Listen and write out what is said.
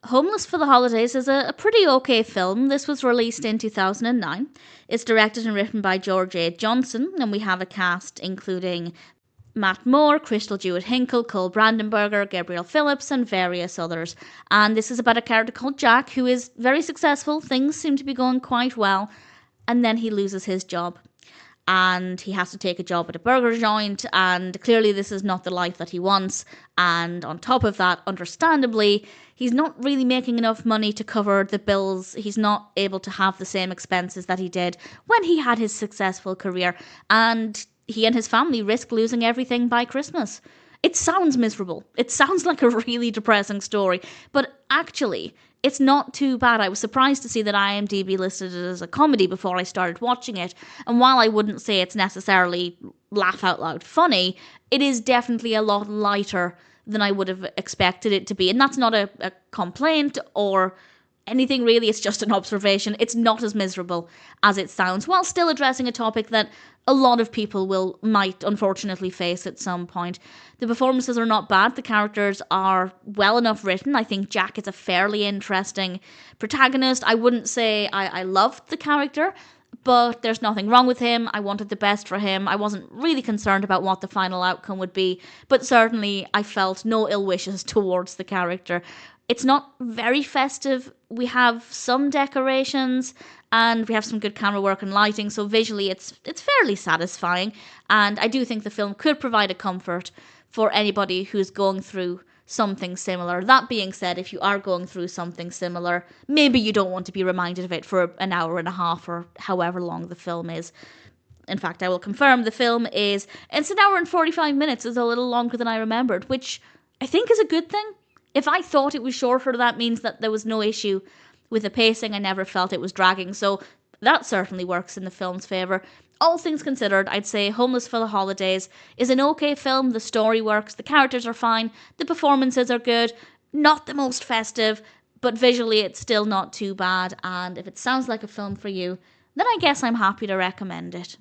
Homeless for the Holidays is a pretty okay film. This was released in 2009. It's directed and written by George A. Johnson, and we have a cast including Matt Moore, Crystal Dewitt Hinkle, Cole Brandenburger, Gabriel Phillips, and various others. And this is about a character called Jack who is very successful. Things seem to be going quite well. And then he loses his job. And he has to take a job at a burger joint, and clearly this is not the life that he wants. And on top of that, understandably, he's not really making enough money to cover the bills. He's not able to have the same expenses that he did when he had his successful career, and he and his family risk losing everything by Christmas. It sounds miserable. It sounds like a really depressing story, but actually, it's not too bad. I was surprised to see that IMDb listed it as a comedy before I started watching it, and while I wouldn't say it's necessarily laugh out loud funny, it is definitely a lot lighter than I would have expected it to be, and that's not a complaint or anything really, it's just an observation. It's not as miserable as it sounds, while still addressing a topic that a lot of people might unfortunately face at some point. The performances are not bad. The characters are well enough written. I think Jack is a fairly interesting protagonist. I wouldn't say I loved the character, but there's nothing wrong with him. I wanted the best for him. I wasn't really concerned about what the final outcome would be, but certainly I felt no ill wishes towards the character. It's not very festive. We have some decorations and we have some good camera work and lighting, so visually it's fairly satisfying, and I do think the film could provide a comfort for anybody who's going through something similar. That being said, if you are going through something similar, maybe you don't want to be reminded of it for an hour and a half or however long the film is. In fact, I will confirm it's an hour and 45 minutes. It's a little longer than I remembered, which I think is a good thing. If I thought it was shorter, that means that there was no issue with the pacing. I never felt it was dragging, so that certainly works in the film's favour. All things considered, I'd say Homeless for the Holidays is an okay film. The story works, the characters are fine, the performances are good, not the most festive, but visually it's still not too bad, and if it sounds like a film for you, then I guess I'm happy to recommend it.